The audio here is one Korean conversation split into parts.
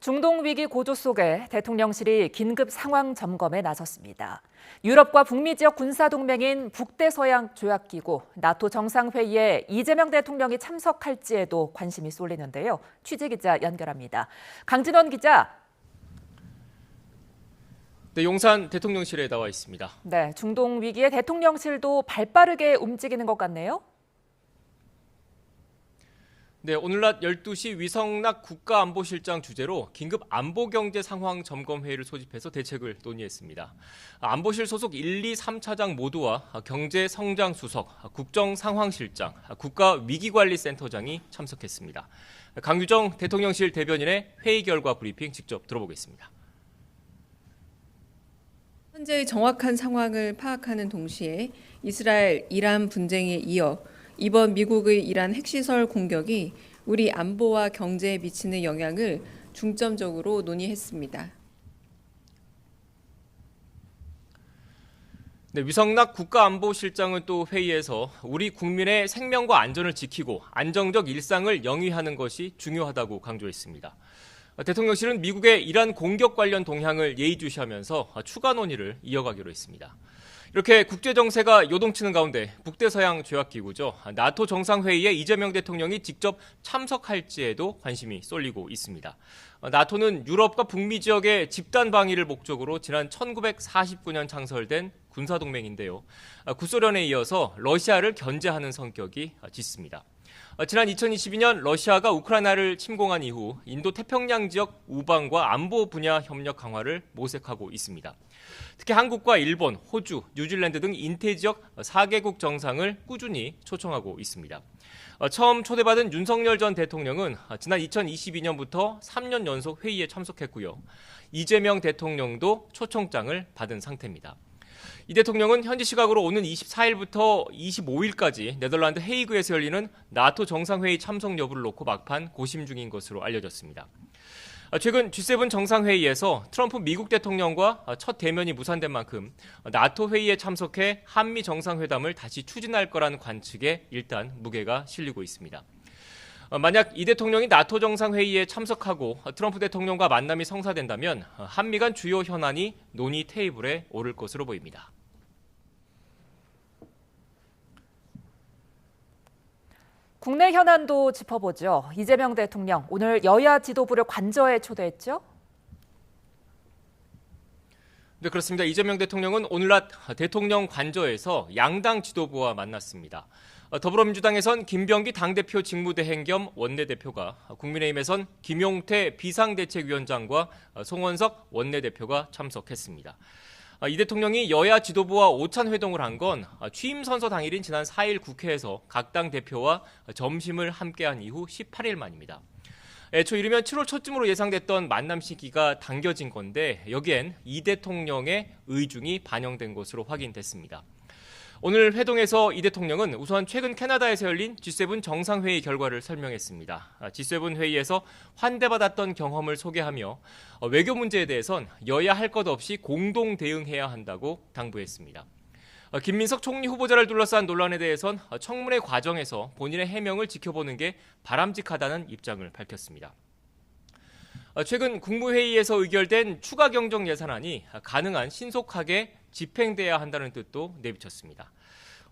중동 위기 고조 속에 대통령실이 긴급 상황 점검에 나섰습니다. 유럽과 북미 지역 군사동맹인 북대서양 조약기구 나토 정상회의에 이재명 대통령이 참석할지에도 관심이 쏠리는데요. 취재기자 연결합니다. 강진원 기자. 네, 용산 대통령실에 나와 있습니다. 네, 중동 위기에 대통령실도 발빠르게 움직이는 것 같네요. 네, 오늘 낮 12시 위성락 국가안보실장 주재로 긴급 안보경제 상황 점검회의를 소집해서 대책을 논의했습니다. 안보실 소속 1, 2, 3차장 모두와 경제성장수석, 국정상황실장, 국가위기관리센터장이 참석했습니다. 강유정 대통령실 대변인의 회의 결과 브리핑 직접 들어보겠습니다. 현재의 정확한 상황을 파악하는 동시에 이스라엘, 이란 분쟁에 이어 이번 미국의 이란 핵시설 공격이 우리 안보와 경제에 미치는 영향을 중점적으로 논의했습니다. 네, 위성락 국가안보실장은 또 회의에서 우리 국민의 생명과 안전을 지키고 안정적 일상을 영위하는 것이 중요하다고 강조했습니다. 대통령실은 미국의 이란 공격 관련 동향을 예의주시하면서 추가 논의를 이어가기로 했습니다. 이렇게 국제정세가 요동치는 가운데 북대서양 조약기구죠. 나토 정상회의에 이재명 대통령이 직접 참석할지에도 관심이 쏠리고 있습니다. 나토는 유럽과 북미 지역의 집단 방위를 목적으로 지난 1949년 창설된 군사동맹인데요. 구소련에 이어서 러시아를 견제하는 성격이 짙습니다. 지난 2022년 러시아가 우크라이나를 침공한 이후 인도 태평양 지역 우방과 안보 분야 협력 강화를 모색하고 있습니다. 특히 한국과 일본, 호주, 뉴질랜드 등 인태 지역 4개국 정상을 꾸준히 초청하고 있습니다. 처음 초대받은 윤석열 전 대통령은 지난 2022년부터 3년 연속 회의에 참석했고요. 이재명 대통령도 초청장을 받은 상태입니다. 이 대통령은 현지 시각으로 오는 24일부터 25일까지 네덜란드 헤이그에서 열리는 나토 정상회의 참석 여부를 놓고 막판 고심 중인 것으로 알려졌습니다. 최근 G7 정상회의에서 트럼프 미국 대통령과 첫 대면이 무산된 만큼 나토 회의에 참석해 한미 정상회담을 다시 추진할 거라는 관측에 일단 무게가 실리고 있습니다. 만약 이 대통령이 나토 정상회의에 참석하고 트럼프 대통령과 만남이 성사된다면 한미 간 주요 현안이 논의 테이블에 오를 것으로 보입니다. 국내 현안도 짚어보죠. 이재명 대통령 오늘 여야 지도부를 관저에 초대했죠? 네, 그렇습니다. 이재명 대통령은 오늘 낮 대통령 관저에서 양당 지도부와 만났습니다. 더불어민주당에선 김병기 당대표 직무대행 겸 원내대표가, 국민의힘에선 김용태 비상대책위원장과 송원석 원내대표가 참석했습니다. 이 대통령이 여야 지도부와 오찬 회동을 한 건 취임 선서 당일인 지난 4일 국회에서 각 당 대표와 점심을 함께한 이후 18일 만입니다. 애초 이르면 7월 초쯤으로 예상됐던 만남 시기가 당겨진 건데 여기엔 이 대통령의 의중이 반영된 것으로 확인됐습니다. 오늘 회동에서 이 대통령은 우선 최근 캐나다에서 열린 G7 정상회의 결과를 설명했습니다. G7 회의에서 환대받았던 경험을 소개하며 외교 문제에 대해선 여야 할 것 없이 공동 대응해야 한다고 당부했습니다. 김민석 총리 후보자를 둘러싼 논란에 대해선 청문회 과정에서 본인의 해명을 지켜보는 게 바람직하다는 입장을 밝혔습니다. 최근 국무회의에서 의결된 추가 경정 예산안이 가능한 신속하게 집행돼야 한다는 뜻도 내비쳤습니다.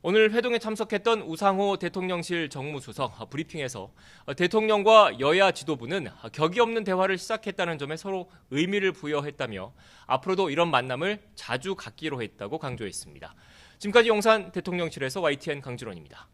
오늘 회동에 참석했던 우상호 대통령실 정무수석 브리핑에서 대통령과 여야 지도부는 격이 없는 대화를 시작했다는 점에 서로 의미를 부여했다며 앞으로도 이런 만남을 자주 갖기로 했다고 강조했습니다. 지금까지 용산 대통령실에서 YTN 강진원입니다.